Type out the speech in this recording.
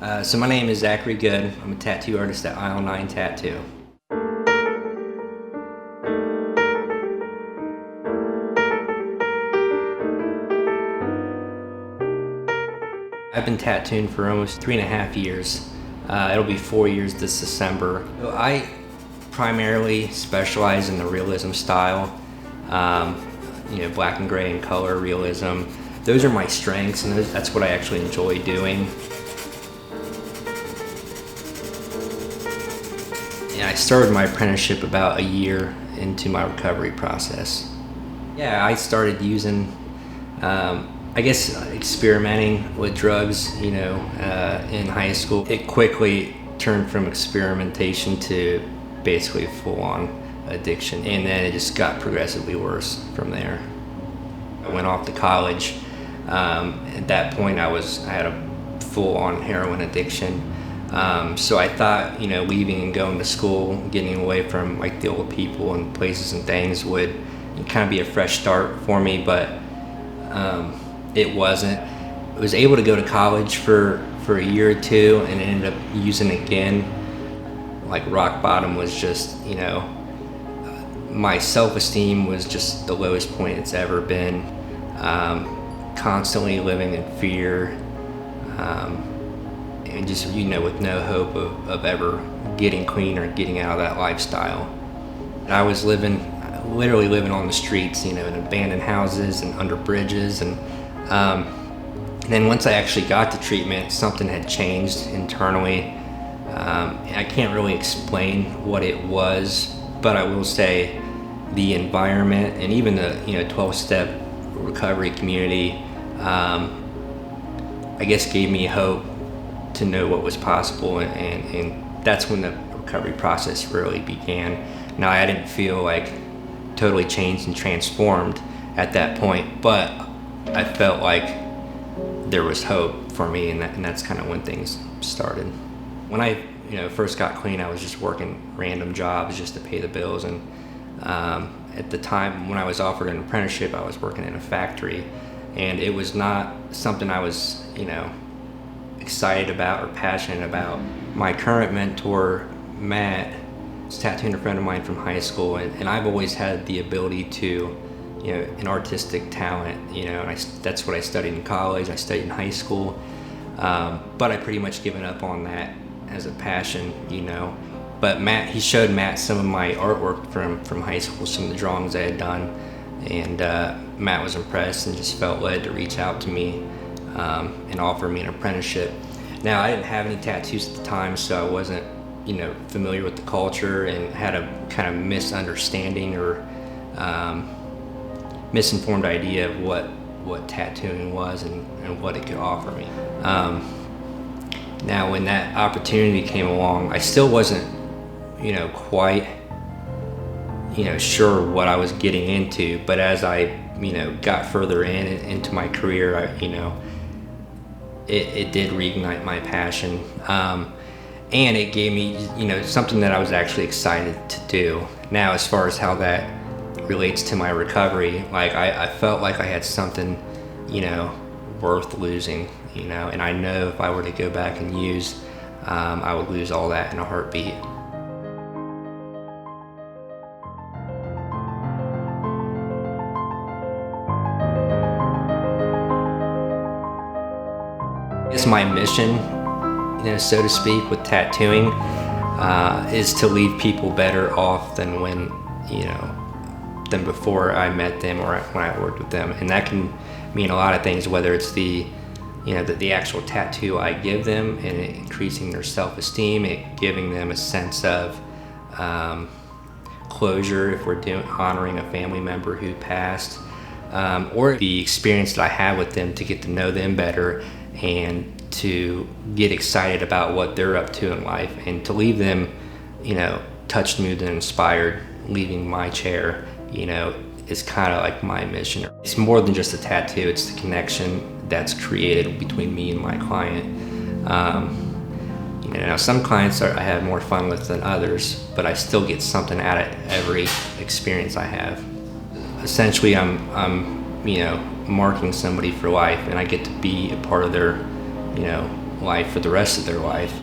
So my name is Zachary. I'm a tattoo artist at Aisle 9 Tattoo. I've been tattooing for almost 3.5 years. It'll be 4 years this December. I primarily specialize in the realism style, black and gray and color realism. Those are my strengths, and that's what I actually enjoy doing. And I started my apprenticeship about a year into my recovery process. Yeah, I started using, experimenting with drugs, in high school. It quickly turned from experimentation to basically full-on addiction, and then it just got progressively worse from there. I went off to college. At that point, I had a full-on heroin addiction. So I thought, leaving and going to school, getting away from like the old people and places and things would kind of be a fresh start for me, but it wasn't. I was able to go to college for a year or two and ended up using it again. Like rock bottom was just, my self-esteem was just the lowest point it's ever been. Constantly living in fear. And just, with no hope of ever getting clean or getting out of that lifestyle. I was literally living on the streets, in abandoned houses and under bridges. And then once I actually got to treatment, something had changed internally. I can't really explain what it was, but I will say the environment and even the 12-step recovery community, gave me hope to know what was possible, and that's when the recovery process really began. Now, I didn't feel like totally changed and transformed at that point, but I felt like there was hope for me, and that's kind of when things started. When I first got clean, I was just working random jobs just to pay the bills, and at the time when I was offered an apprenticeship, I was working in a factory, and it was not something I was excited about or passionate about. My current mentor, Matt, is tattooing a friend of mine from high school, and I've always had the ability to, an artistic talent, and that's what I studied in college, I studied in high school, but I pretty much given up on that as a passion, But he showed Matt some of my artwork from high school, some of the drawings I had done, and Matt was impressed and just felt led to reach out to me and offer me an apprenticeship. Now, I didn't have any tattoos at the time, so I wasn't, familiar with the culture, and had a kind of misunderstanding or misinformed idea of what tattooing was and what it could offer me. Now, when that opportunity came along, I still wasn't, quite, sure what I was getting into, but as I, got further into my career, it did reignite my passion, and it gave me, something that I was actually excited to do. Now, as far as how that relates to my recovery, like I felt like I had something, worth losing, and I know if I were to go back and use, I would lose all that in a heartbeat. It's my mission, so to speak, with tattooing, is to leave people better off than than before I met them or when I worked with them. And that can mean a lot of things, whether it's the actual tattoo I give them and it increasing their self-esteem, it giving them a sense of closure if we're honoring a family member who passed, or the experience that I have with them to get to know them better and to get excited about what they're up to in life, and to leave them, touched, moved, and inspired. Leaving my chair, is kind of like my mission. It's more than just a tattoo, it's the connection that's created between me and my client. Now some clients I have more fun with than others, but I still get something out of every experience I have. Essentially, I'm marking somebody for life, and I get to be a part of their life for the rest of their life.